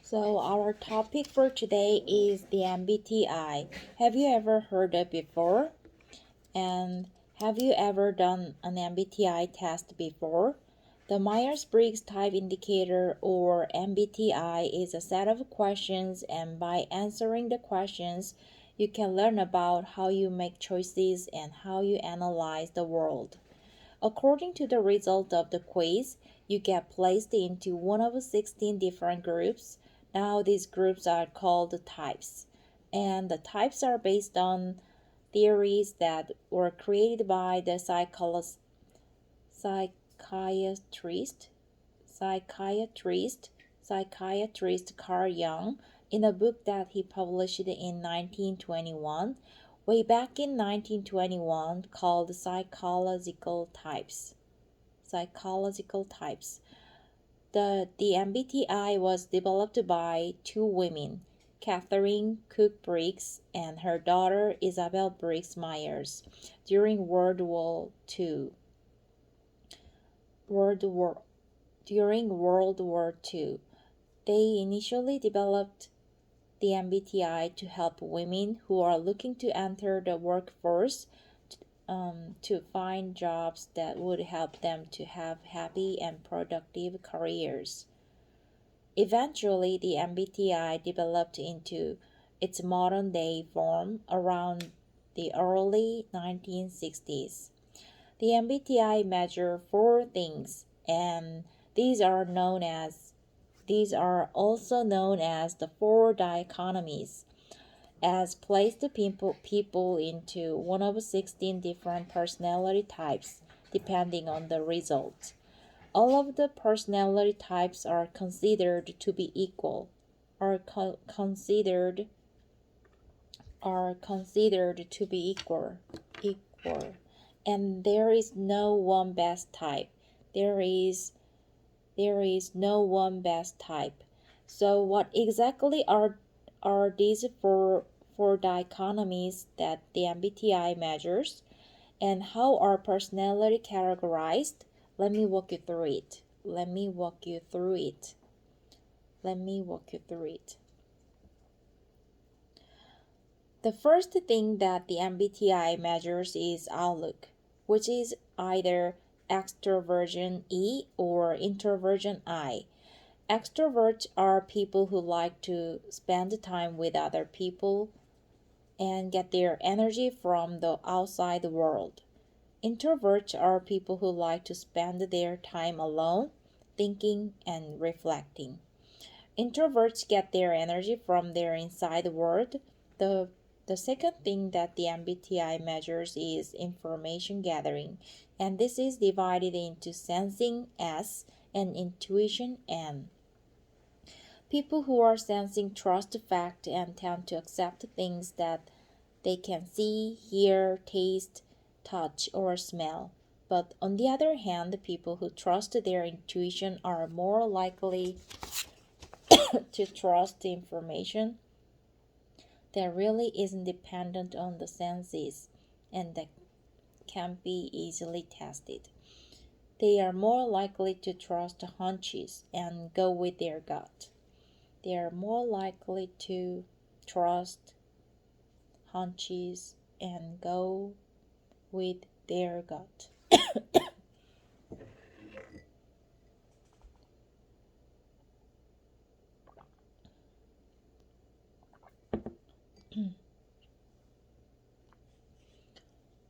So our topic for today is the MBTI. Have you ever heard it before? And have you ever done an MBTI test before? The Myers-Briggs Type Indicator, or MBTI, is a set of questions, and by answering the questions, you can learn about how you make choices and how you analyze the world. According to the result of the quiz, you get placed into one of 16 different groups. Now these groups are called types, and the types are based on theories that were created by the psychiatrist Carl Jung in a book that he published in 1921, way back in 1921, called Psychological Types. The MBTI was developed by two women, Catherine Cook Briggs and her daughter Isabel Briggs Myers, during World War II. They initially developed the MBTI to help women who are looking to enter the workforce to find jobs that would help them to have happy and productive careers. Eventually, the MBTI developed into its modern-day form around the early 1960s. The MBTI measures four things, and these are also known as the four dichotomies, as placed people into one of 16 different personality types, depending on the result. All of the personality types are considered to be equal, and there is no one best type. There is no one best type. So what exactly are these four dichotomies that the MBTI measures, and how are personality categorized? Let me walk you through it. The first thing that the MBTI measures is outlook, which is either extroversion E or introversion I. Extroverts are people who like to spend time with other people and get their energy from the outside world. Introverts are people who like to spend their time alone, thinking and reflecting. Introverts get their energy from their inside world. The second thing that the MBTI measures is information gathering, and this is divided into sensing S and intuition N. People who are sensing trust fact and tend to accept things that they can see, hear, taste, touch, or smell. But on the other hand, people who trust their intuition are more likely to trust the information that really isn't dependent on the senses and that can be easily tested. They are more likely to trust hunches and go with their gut. They are more likely to trust hunches and go with their gut.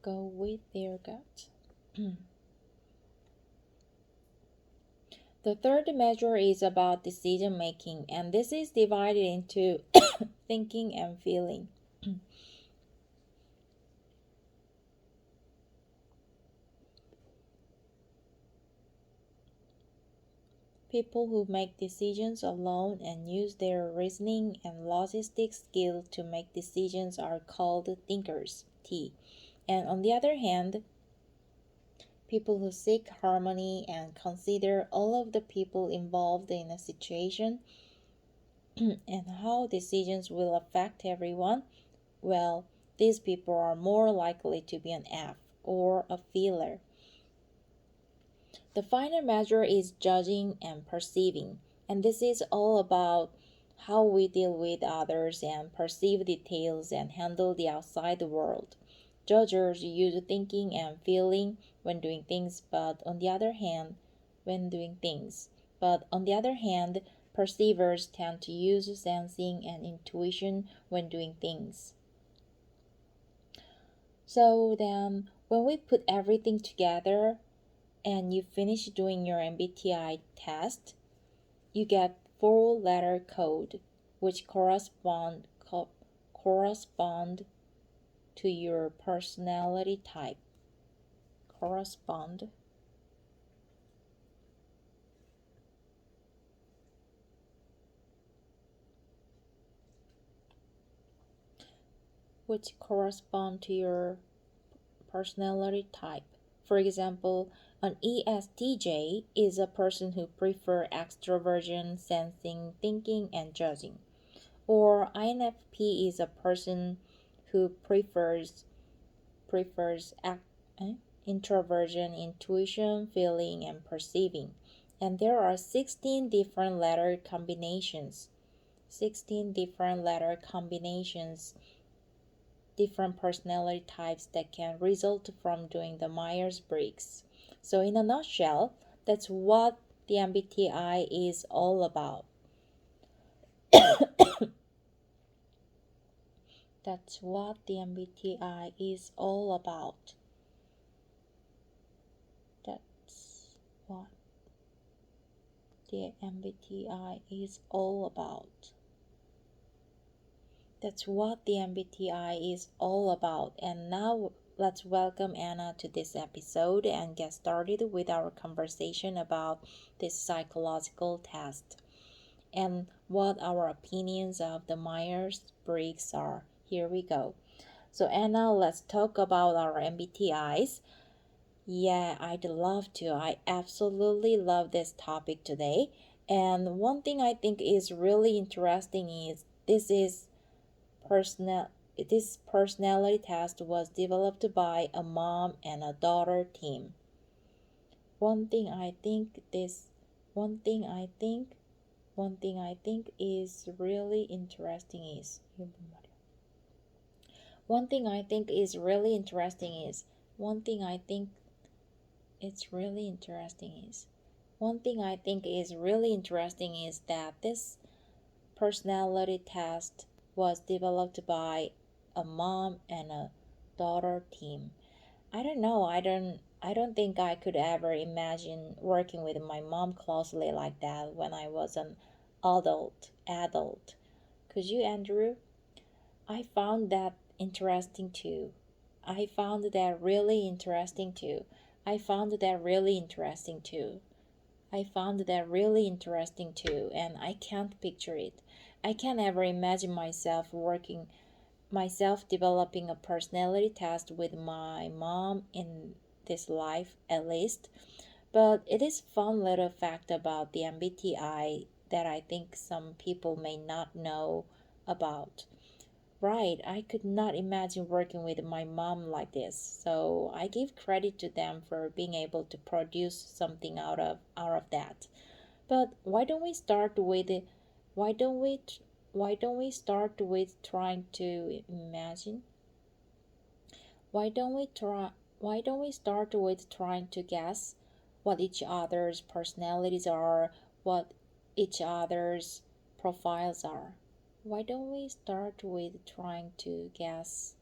Go with their gut. The third measure is about decision making, and this is divided into thinking and feeling. People who make decisions alone and use their reasoning and logistic skill to make decisions are called thinkers, T. And on the other hand, people who seek harmony and consider all of the people involved in a situation and how decisions will affect everyone, well, these people are more likely to be an F, or a feeler. The final measure is judging and perceiving, and this is all about how we deal with others and perceive details and handle the outside world. Judges use thinking and feeling when doing things, but on the other hand, perceivers tend to use sensing and intuition when doing things. So then, when we put everything together and you finish doing your MBTI test, you get 4-letter code which correspond to your personality type. Which correspond to your personality type. For example, an ESTJ is a person who prefers extroversion, sensing, thinking, and judging. Or INFP is a person who prefers introversion, intuition, feeling, and perceiving. And there are 16 different letter combinations. Different personality types that can result from doing the Myers-Briggs. So in a nutshell, that's what the MBTI is all about. That's what the MBTI is all about. That's what the MBTI is all about. That's what the MBTI is all about. And now let's welcome Anna to this episode and get started with our conversation about this psychological test and what our opinions of the Myers-Briggs are. Here we go. So Anna, let's talk about our MBTIs. Yeah, I'd love to. I absolutely love this topic today. And one thing I think is really interesting is this personality test was developed by a mom and a daughter team. One thing I think is really interesting is that this personality test was developed by a mom and a daughter team. I don't know. I don't think I could ever imagine working with my mom closely like that when I was an adult. Could you, Andrew? I found that interesting too. I found that really interesting too. And I can't picture it. I can't ever imagine myself developing a personality test with my mom in this life at least. But it is fun little fact about the MBTI that I think some people may not know about. Right, I could not imagine working with my mom like this. So I give credit to them for being able to produce something out of that. But why don't we start with trying to imagine? Why don't we start with trying to guess what each other's personalities are, what each other's profiles are? Why don't we start with trying to guess?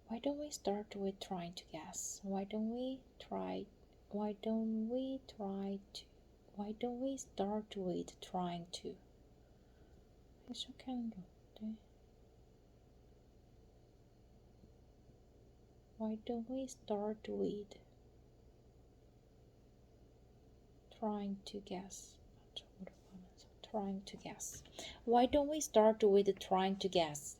Why don't we start with trying to guess? Why don't we start with trying to? Why don't we start with trying to guess? Why don't we start with trying to guess?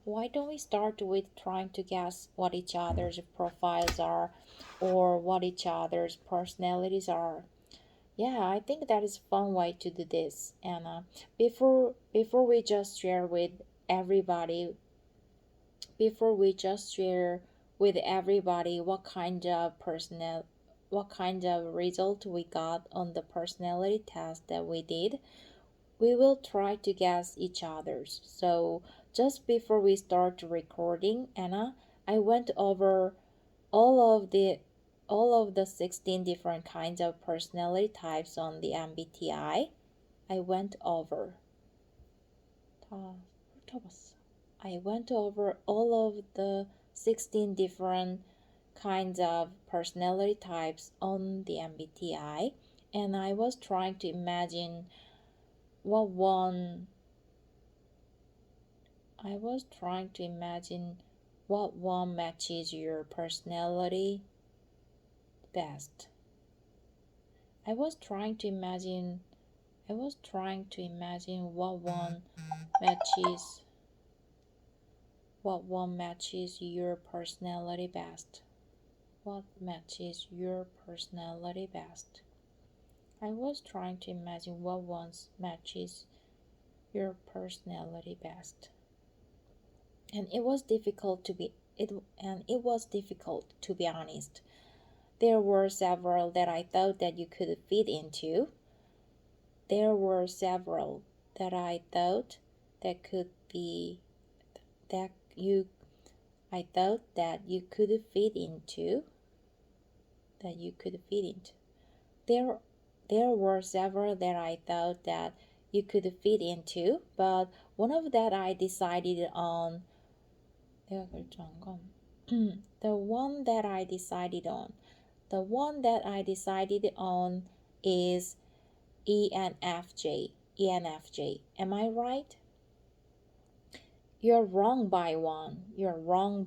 Why don't we start with trying to guess what each other's profiles are or what each other's personalities are? Yeah, I think that is a fun way to do this. And before we just share with everybody what kind of result we got on the personality test that we did, we will try to guess each other's. So just before we start recording, Anna, I went over all of the 16 different kinds of personality types on the MBTI. I went over all of the 16 different kinds of personality types on the MBTI, and I was trying to imagine what one matches your personality best. I was trying to imagine what one matches your personality best. What matches your personality best? I was trying to imagine what one matches your personality best. And it was difficult to be honest. There were several that I thought that you could fit into. There were several that I thought that you could fit into. There were several that I thought that you could fit into, but one of that I decided on. 내가 결정한 건 the one that I decided on is ENFJ. Am I right? You're wrong by one. You're wrong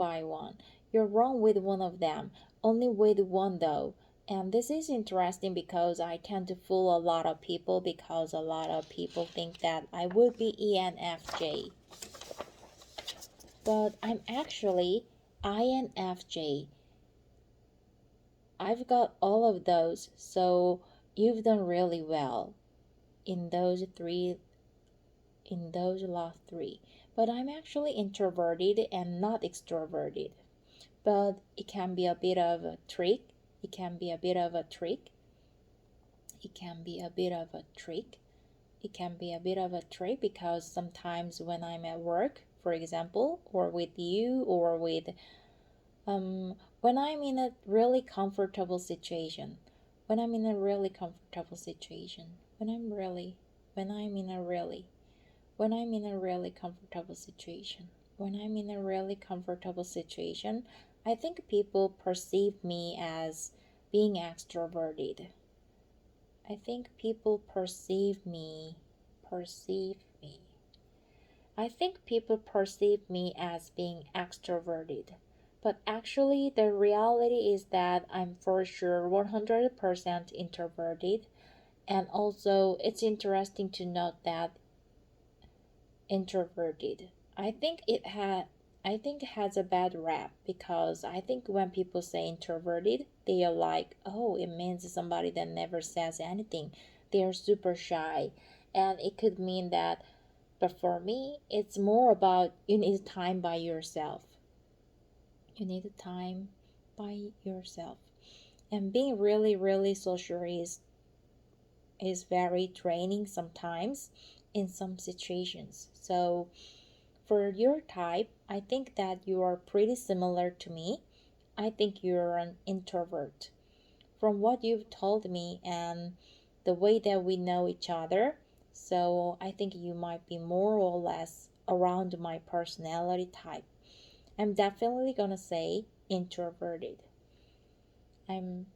with one of them. Only with one though. And this is interesting because I tend to fool a lot of people because a lot of people think that I would be ENFJ. But I'm actually INFJ. I've got all of those, so you've done really well in those last three. But I'm actually introverted and not extroverted. But it can be a bit of a trick. Because sometimes when I'm at work, for example, or with you, or with when I'm in a really comfortable situation, when I'm in a really comfortable situation, I think people perceive me as being extroverted. I think people perceive me as being extroverted. But actually, the reality is that I'm for sure 100% introverted. And also, it's interesting to note that introverted, I think it has a bad rap, because I think when people say introverted, they are like, oh, it means somebody that never says anything. They are super shy. And it could mean that, but for me, it's more about you need time by yourself. And being really, really social is very draining sometimes in some situations. So for your type, I think that you are pretty similar to me. I think you're an introvert. From what you've told me and the way that we know each other, so I think you might be more or less around my personality type. I'm definitely gonna say introverted. I'm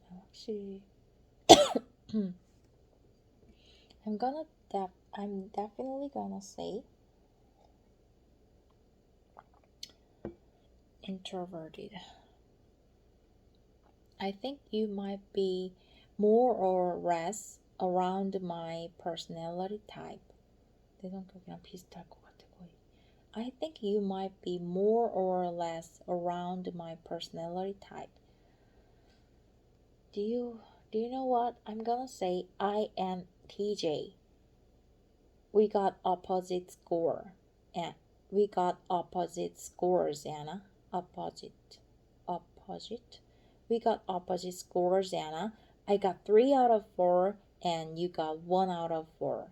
definitely gonna say introverted. I think you might be more or less around my personality type. 내성격이랑 비슷할 것 같아, 거의. I think you might be more or less around my personality type. Do you know what? I'm gonna say INTJ. We got opposite score. And we got opposite scores, Anna. Opposite. We got opposite scores, Anna. I got 3 out of 4 and you got 1 out of 4.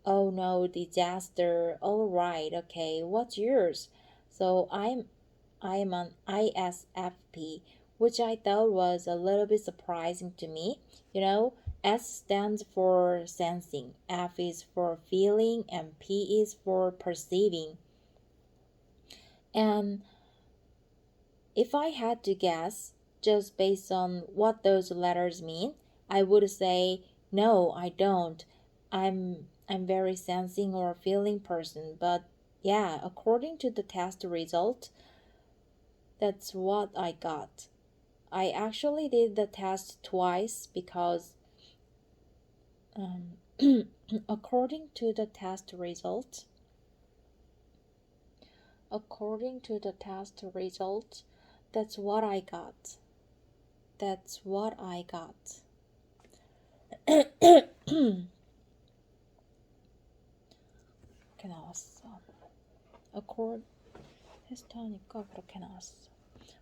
Oh no, disaster. All right, okay. What's yours? So I am an ISFP, which I thought was a little bit surprising to me. You know, S stands for sensing, F is for feeling, and P is for perceiving. And if I had to guess, just based on what those letters mean, I would say no, I don't. I'm very sensing or feeling person, but yeah, according to the test result, that's what I got. I actually did the test twice because according to the test result, that's what I got. That's what I got. 그렇게 나왔어. 테스트하니까 그렇게 나왔어.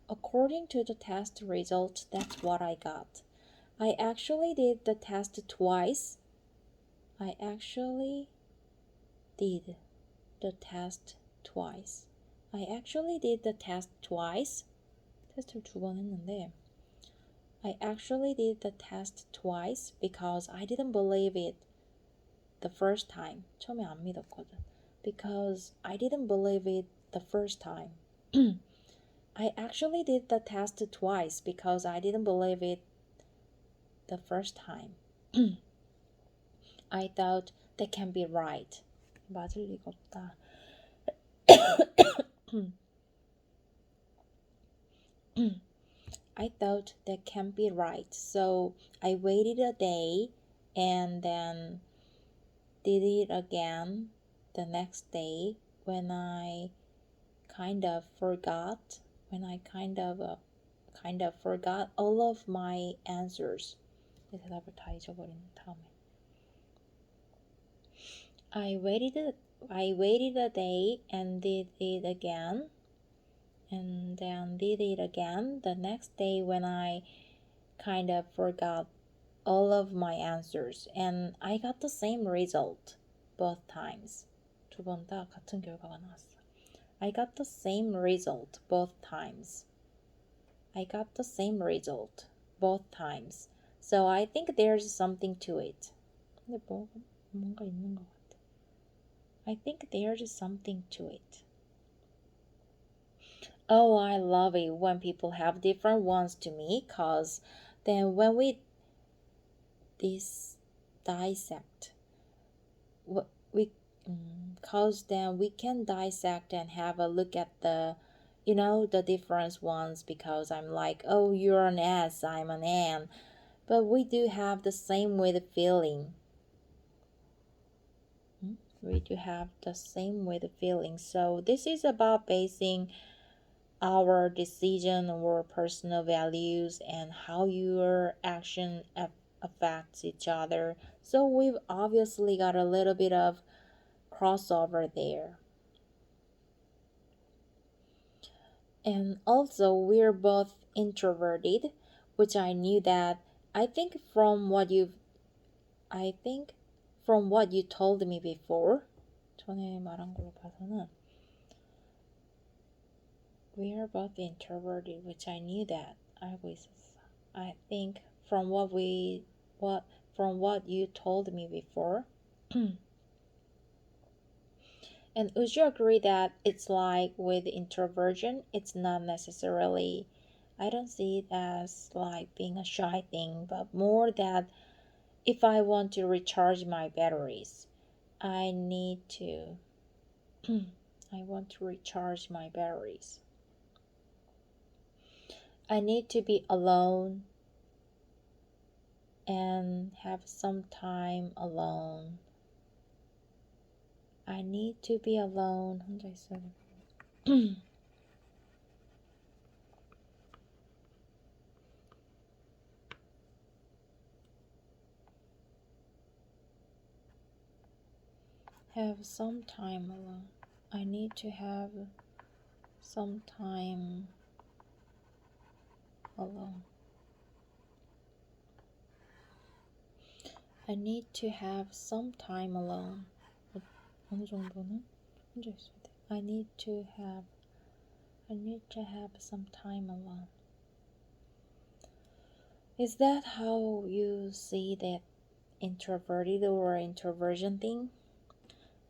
According to the test result, that's what I got. I actually did the test twice. 테스트를 2번 했는데 I actually did the test twice because I didn't believe it the first time. 처음에 안 믿었거든. Because I didn't believe it the first time. I actually did the test twice because I didn't believe it the first time. I thought that can't be right. 맞을 리가 없다. I thought that can't be right. So I waited a day and then did it again the next day when I kind of forgot all of my answers. 대답을 다 잊어버린 다음에. I waited a day and did it again. And then did it again the next day when I kind of forgot all of my answers. And I got the same result both times. 두 번 다 같은 결과가 나왔어. I got the same result both times. So I think there's something to it. 근데 뭔가 있는 것 같아. I think there's something to it. Oh, I love it when people have different ones to me, cause then when we dissect, cause then we can dissect and have a look at the different ones, because I'm like, oh, you're an S, I'm an N, but we do have the same way of feeling. So this is about basing our decision or personal values and how your action affects each other. So we've obviously got a little bit of crossover there. And also we're both introverted, which I knew that. I think from what you told me before, 전에 말한 걸로 봐서는 we are both introverted, which I knew that. 알고 있었어. I think from what you told me before. And would you agree that it's like with introversion, it's not necessarily, I don't see it as like being a shy thing, but more that if I want to recharge my batteries, I want to recharge my batteries. I need to be alone and have some time alone. I need to be alone. 혼자 있어야 돼. Have some time alone. I need to have some time alone. I need to have some time alone. 어느 정도는 혼자 있어야 돼. I need to have some time alone. Is that how you see that introverted or introversion thing?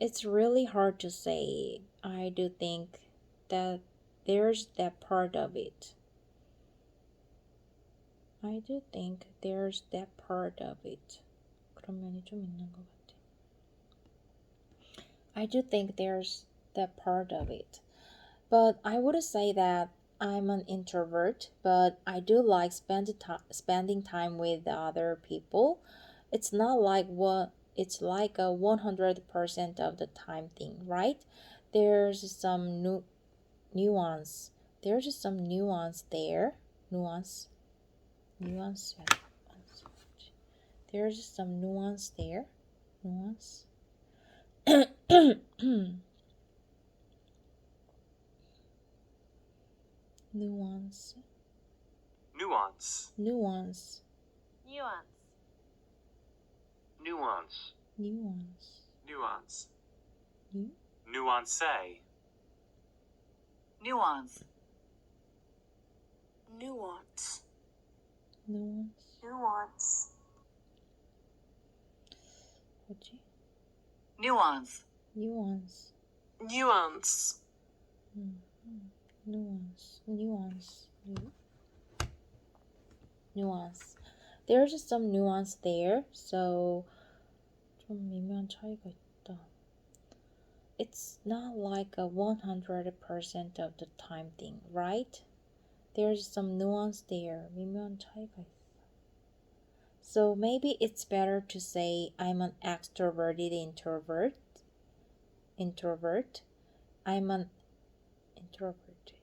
It's really hard to say. I do think that there's that part of it. I do think there's that part of it. 그런 면이 좀 있는 것 같아. I do think there's that part of it. But I would say that I'm an introvert, but I do like spending time with other people. It's not like it's like a 100% of the time thing, right? There's some nuance. There's some nuance there. Nuance. There's some nuance there. Nuance. Nuance. Nuance. Nuance. Nuance. Nuance. Nuance. Nuance. Nu- Nuance. Nuance. Nuance. Nuance. Nuance. 뭐지? Nuance. Nuance. Nuance. Nuance. Nuance. Nuance. There's some nuance there, so 좀 미묘한 차이가 있다. It's not like a 100% of the time thing, right? There's some nuance there. 미묘한 차이가 있어. So maybe it's better to say I'm an extroverted introvert. I'm an extroverted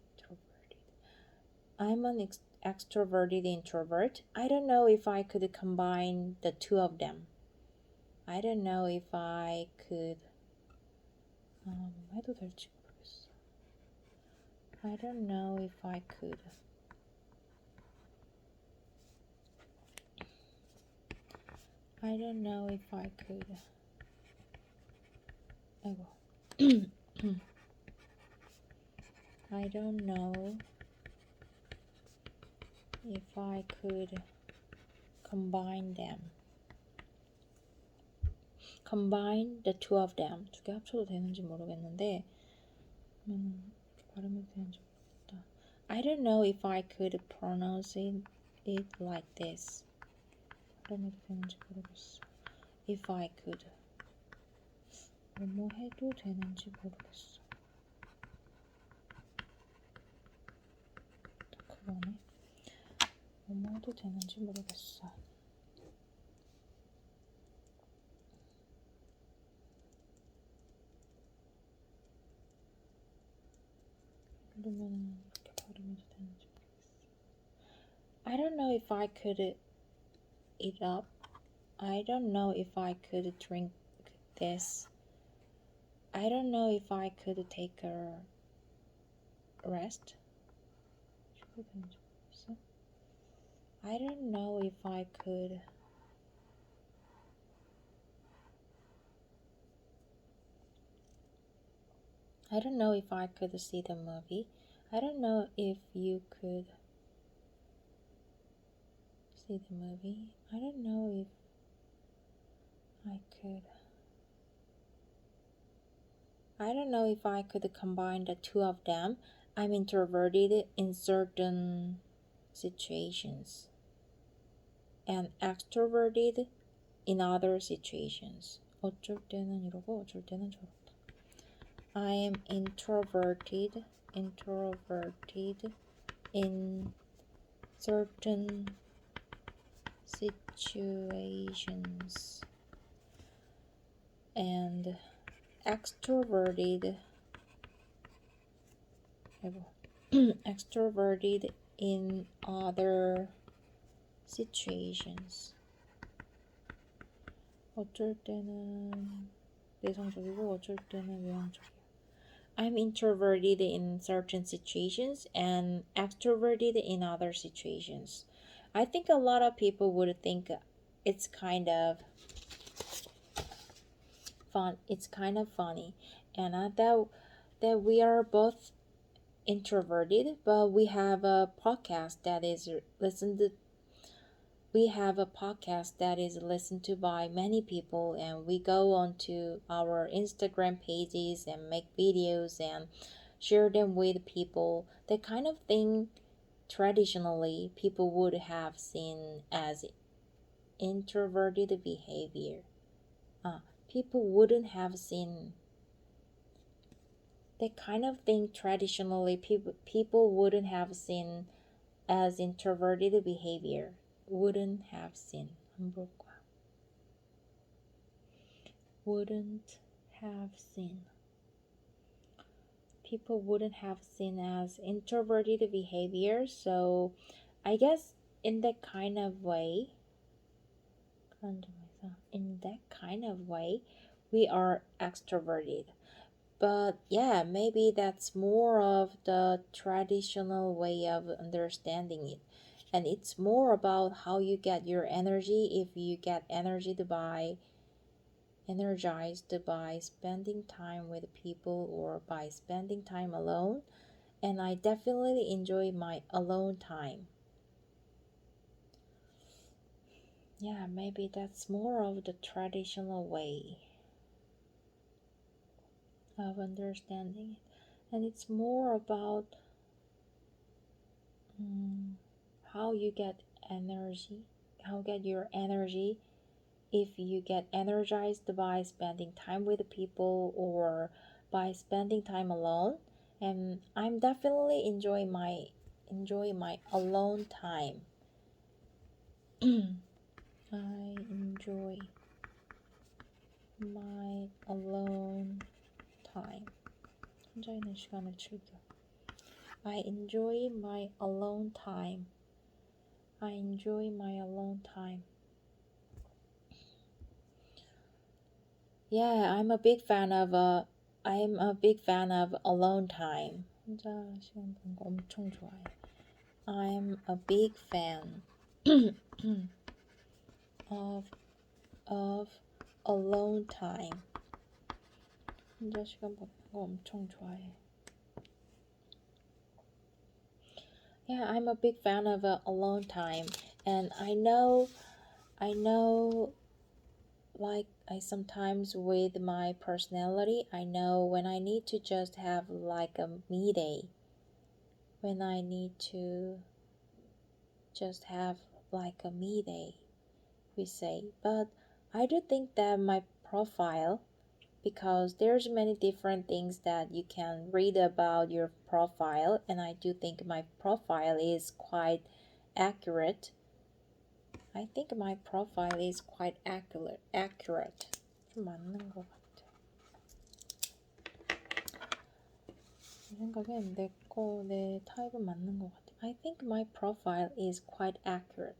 introvert. I don't know if I could combine the two of them. I don't know if I could 해도 될지 모르겠어. I don't know if I could. I don't know if I could. 아이고. I don't know if I could combine them. Combine the two of them. 두 개 합쳐도 되는지 모르겠는데 발음이 되는지 모르겠다. I don't know if I could pronounce it like this. 발음이 되는지 모르겠어. If I could. 뭐뭐 해도 되는지 모르겠어. 그러네. 뭐뭐 해도 되는지 모르겠어. 그러면 이렇게 발음해도 되는지 모르겠어. I don't know if I could eat up. I don't know if I could drink this. I don't know if I could take a rest. I don't know if I could. I don't know if I could see the movie. I don't know if you could see the movie. I don't know if I could. I don't know if I could combine the two of them. I'm introverted in certain situations and extroverted in other situations. 어쩔 때는 이러고 어쩔 때는 저렇다. I am introverted in certain situations and extroverted in other situations. 어쩔 때는 내성적이고 어쩔 때는 외향적이야. I'm introverted in certain situations and extroverted in other situations. I think a lot of people would think it's kind of fun. It's kind of funny, and that we are both introverted, but we have a podcast that is listened to. We have a podcast that is listened to by many people, and we go onto our Instagram pages and make videos and share them with people. The kind of thing traditionally people would have seen as introverted behavior. People wouldn't have seen the kind of thing traditionally people wouldn't have seen as introverted behavior. Wouldn't have seen. Wouldn't have seen. People wouldn't have seen as introverted behavior. So I guess in that kind of way, we are extroverted. But yeah, maybe that's more of the traditional way of understanding it. And it's more about how you get your energy. If you get energized by spending time with people or by spending time alone. And I definitely enjoy my alone time. Yeah, maybe that's more of the traditional way of understanding it. And it's more about how you get energy, how get your energy if you get energized by spending time with people or by spending time alone. And I'm definitely enjoy my alone time. I enjoy my alone time. 혼자 있는 시간을 즐겨. I enjoy my alone time. I enjoy my alone time. Yeah, I'm a big fan of alone time. 혼자 시간 보는 거 엄청 좋아해. I'm a big fan of alone time. 혼자 시간 보는 거 엄청 좋아해. Yeah, I'm a big fan of alone time, and I know, like I sometimes with my personality, I know when I need to just have like a me day, when I need to just have like a me day, we say. But I do think that my profile, because there's many different things that you can read about your profile, and I do think my profile is quite accurate. I think my profile is quite accurate. 좀 맞는 것 같아. 내 생각엔 내 타입은 맞는 것 같아. I think my profile is quite accurate.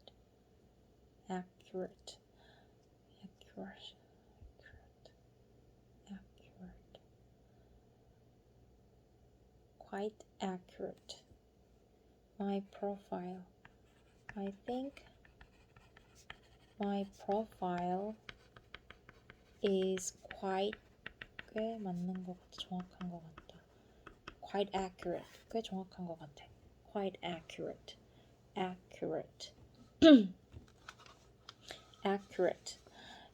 Quite accurate. My profile. I think my profile is quite 꽤 맞는 것 같아. 정확한 것 같다. Quite accurate. 꽤 정확한 것 같아. Quite accurate. Accurate.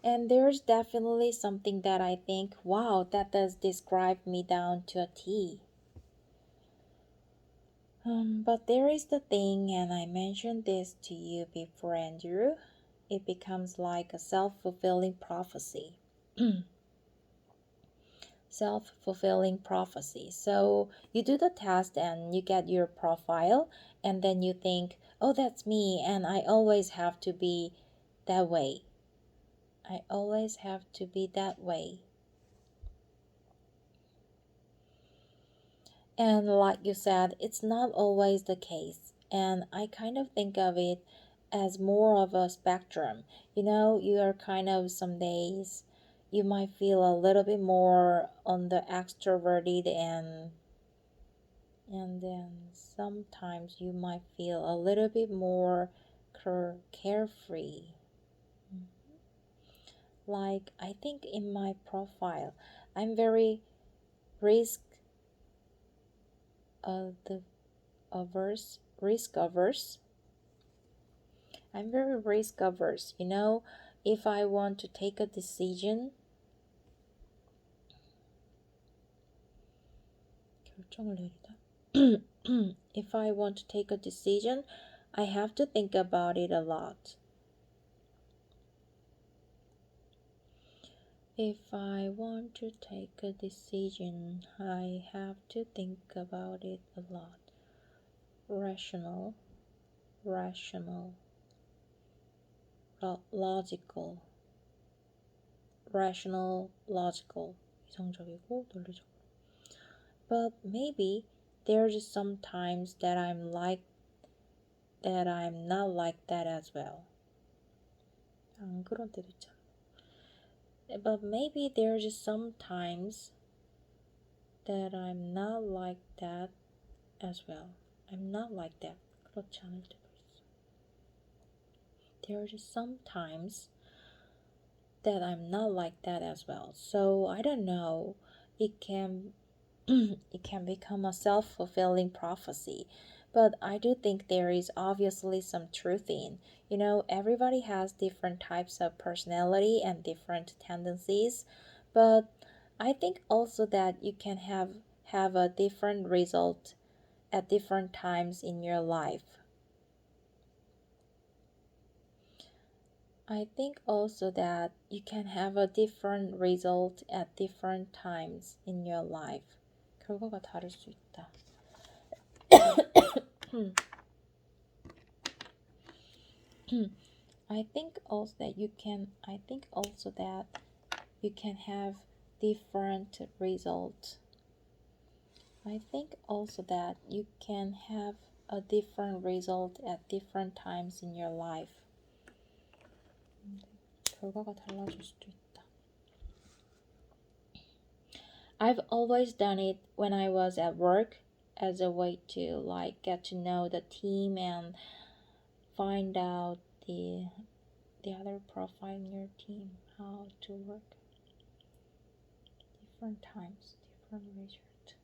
And there's definitely something that I think, wow, that does describe me down to a T. But there is the thing, and I mentioned this to you before, Andrew. It becomes like a self-fulfilling prophecy. Self-fulfilling prophecy. So you do the test and you get your profile, and then you think, oh, that's me, and I always have to be that way. I always have to be that way. And like you said, it's not always the case. And I kind of think of it as more of a spectrum. You know, you are kind of some days you might feel a little bit more on the extroverted and then sometimes you might feel a little bit more carefree. Like, I think in my profile, I'm very risk averse. I'm very risk averse. If I want to take a decision, 결정을 내리다. If I want to take a decision, I have to think about it a lot. If I want to take a decision, I have to think about it a lot. Rational, logical, 이성적이고 논리적으로. But maybe there's some times that I'm not like that as well. 안 그런 때도 있잖아. But maybe there's some times that I'm not like that as well. I'm not like that. 그렇지 않을 때도 있어. There's some times that I'm not like that as well. So I don't know. It can become a self-fulfilling prophecy. But I do think there is obviously some truth in. Everybody has different types of personality and different tendencies. But I think also that you can have a different result at different times in your life. I think also that you can have a different result at different times in your life. 결과가 다를 수 있다. I think also that you can have different results. I think also that you can have a different result at different times in your life. 결과가 달라질 수도 있다. I've always done it when I was at work as a way to get to know the team and find out the other profile in your team, how to work. Different times, different result.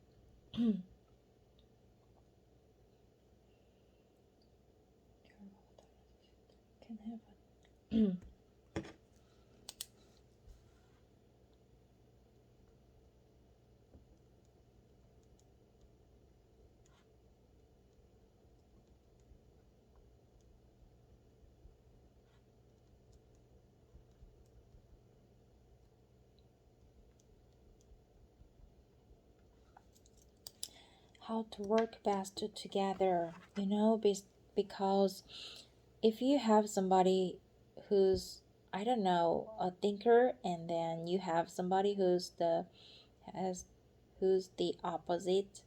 Can happen. How to work best together, because if you have somebody who's, I don't know, a thinker, and then you have somebody who's the opposite,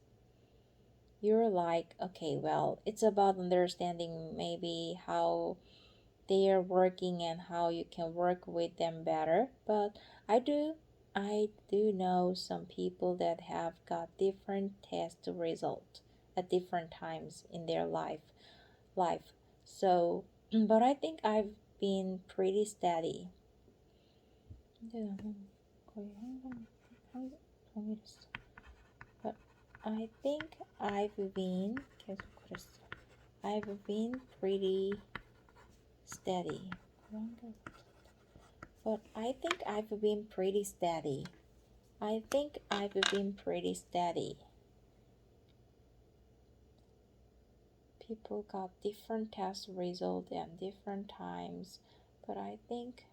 you're like, okay, well, it's about understanding maybe how they are working and how you can work with them better. But I do know some people that have got different test results at different times in their life. So, but I think I've been pretty steady. But I think I've been pretty steady. But I think I've been pretty steady. People got different test results at different times, but I think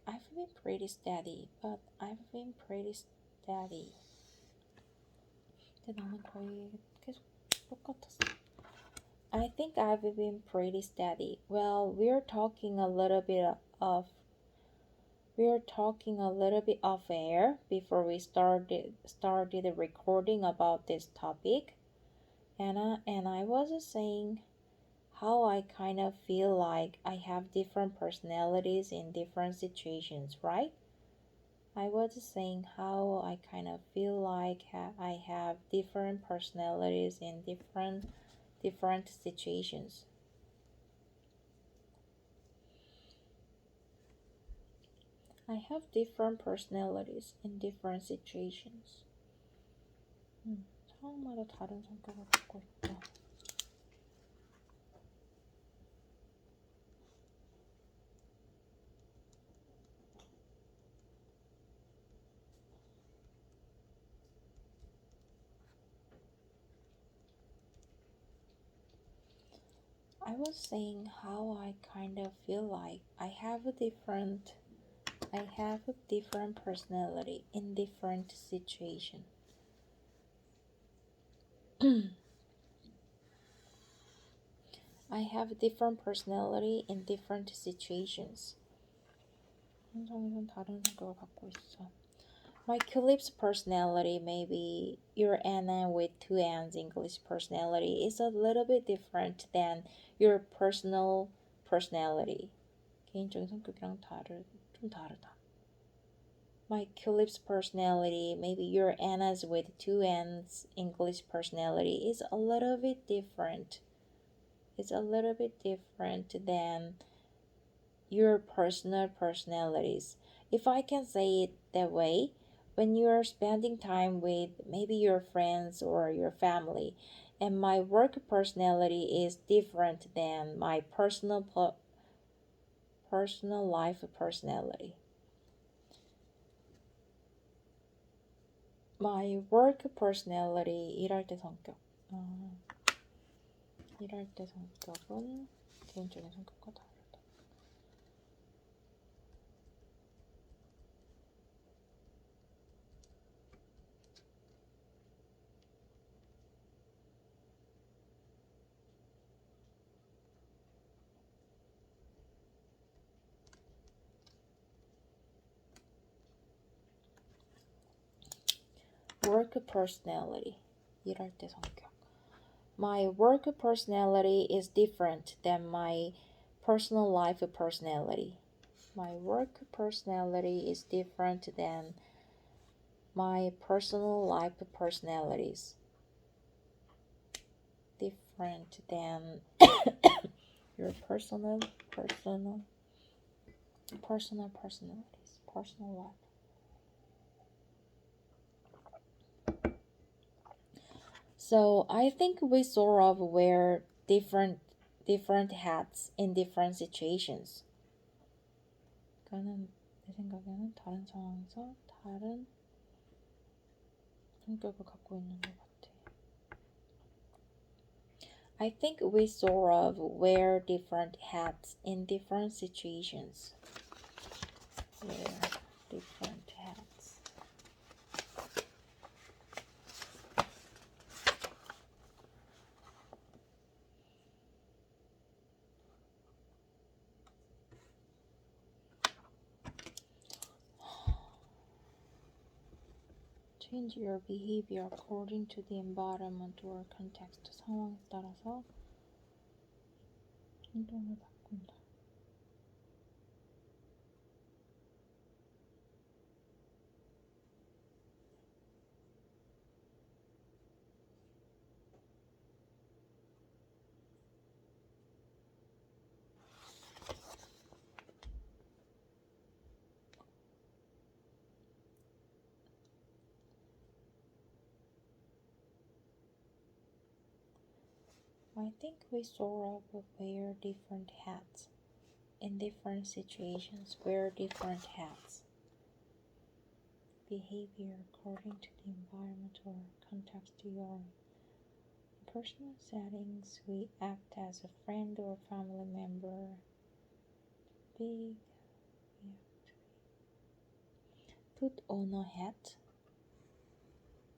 I've been pretty steady. 근데 나는 거의 계속 똑같았어. I think I've been pretty steady. Well, we're talking a little bit off air before we started the recording about this topic, and I was saying how I kind of feel like I have different personalities in different situations, right? I was saying how I kind of feel like I have different personalities in different situations. I have different personalities in different situations. 상황마다 다른 성격을 갖고 있다. I was saying how I kind of feel like I have a different personality in different situations. I have a different personality in different situations. 현성이는 다른 성격을 갖고 있어. My Calip's personality, maybe your Anna with two N's English personality, is a little bit different than your personal personality. 개인적인 성격이랑 좀 다르다. My Calip's personality, maybe your Anna's with two N's English personality, is a little bit different. It's a little bit different than your personal personalities. If I can say it that way, when you're spending time with maybe your friends or your family, and my work personality is different than my personal life personality. My work personality, 일할 때 성격은 개인적인 성격과 다르다. Work personality, 일할 때 성격. My work personality is different than my personal life personality. My work personality is different than my personal life personalities. Different than your personal personalities, personal life. So I think we sort of wear different hats in different situations. 그러니까는 내 생각에는 다른 상황에서 다른 성격을 갖고 있는 것 같아. I think we sort of wear different hats in different situations. Wear different hats. Change your behavior according to the environment or context. 상황에 따라서 행동을 바꾼다. I think we sort of wear different hats in different situations. Wear different hats. Behavior according to the environment or context you are in. In personal settings, we act as a friend or family member. Put on a hat.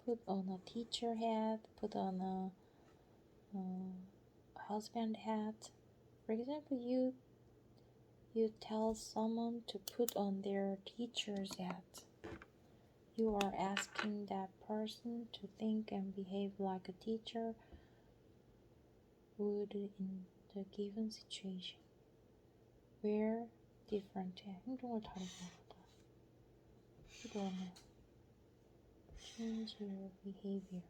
Put on a teacher hat. Put on a husband hat. For example, you tell someone to put on their teacher's hat. You are asking that person to think and behave like a teacher would in the given situation. Wear different hat. 행동을 다르게 하다. Put on a change your behavior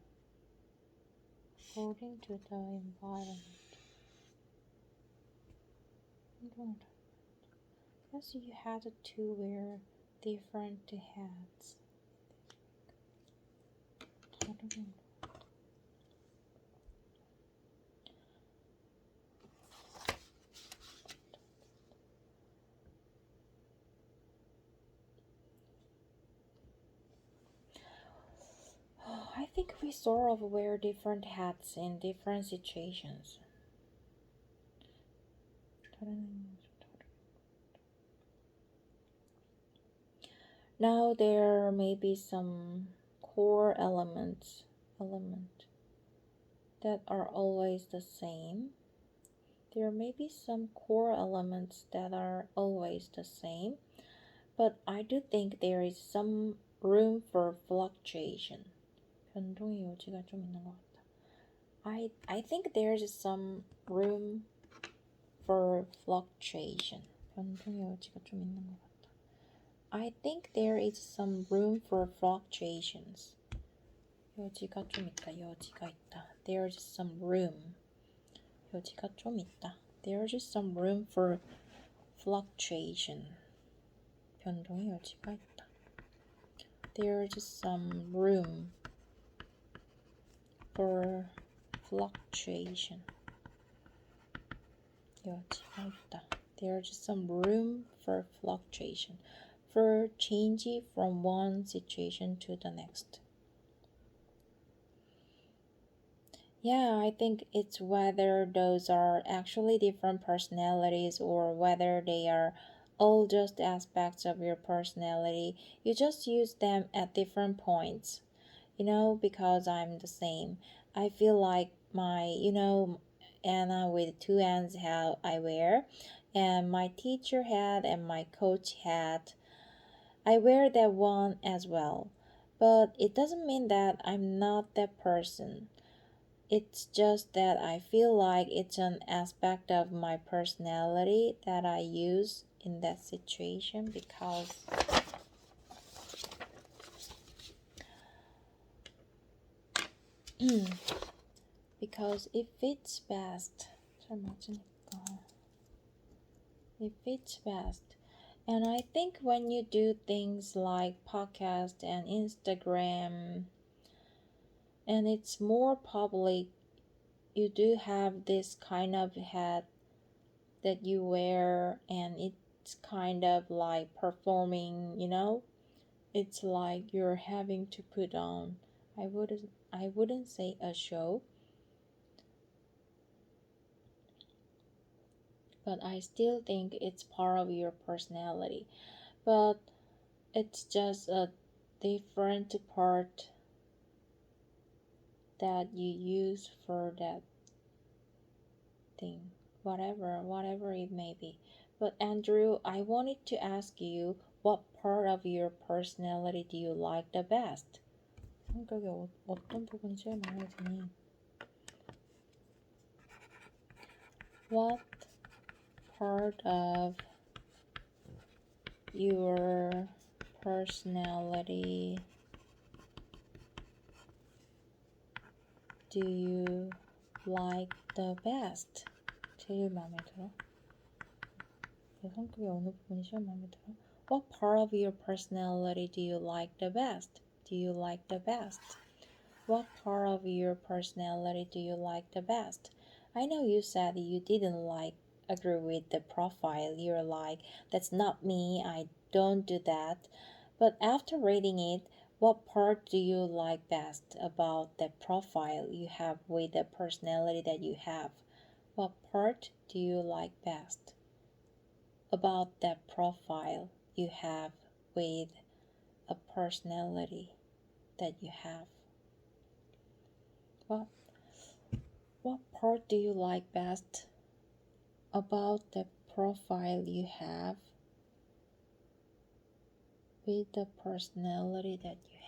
according to the environment. 행동을 다르게 하다. Yes, you had to wear different hats. I think we sort of wear different hats in different situations. Now there may be some core elements that are always the same. There may be some core elements that are always the same, but I do think there is some room for fluctuation. 변동의 여지가 좀 있는 것 같다. I think there's some room for fluctuation. 변동의 여지가 좀 있는 것 같다. I think there is some room for fluctuations. 여지가 좀 있다. 여지가 있다. There's some room. 여지가 좀 있다. There's some room for fluctuation. 변동의 여지가 있다. There's some room for fluctuation. 여지가 있다. There's some room for fluctuation. For change from one situation to the next. Yeah, I think it's whether those are actually different personalities or whether they are all just aspects of your personality. You just use them at different points. Because I'm the same. I feel like my, Anna with two N's hat I wear, and my teacher hat and my coach hat. I wear that one as well. But it doesn't mean that I'm not that person. It's just that I feel like it's an aspect of my personality that I use in that situation because it fits best. It fits best. And I think when you do things like podcast and Instagram, and it's more public, you do have this kind of hat that you wear, and it's kind of like performing, It's like you're having to put on, I wouldn't say a show, but I still think it's part of your personality. But it's just a different part that you use for that thing, whatever it may be. But Andrew, I wanted to ask you, what part of your personality do you like the best? 성격의 어떤 부분이 제일 마음에 드니? What part of your personality do you like the best? 제일 마음에 들어? 내 성격의 어느 부분이 제일 마음에 들어? What part of your personality do you like the best? Do you like the best? What part of your personality do you like the best? I know you said you didn't agree with the profile. You're like, that's not me, I don't do that. But after reading it, what part do you like best about the profile you have with the personality that you have? What part do you like best about that profile you have with a personality that you have? What part do you like best about the profile you have with the personality that you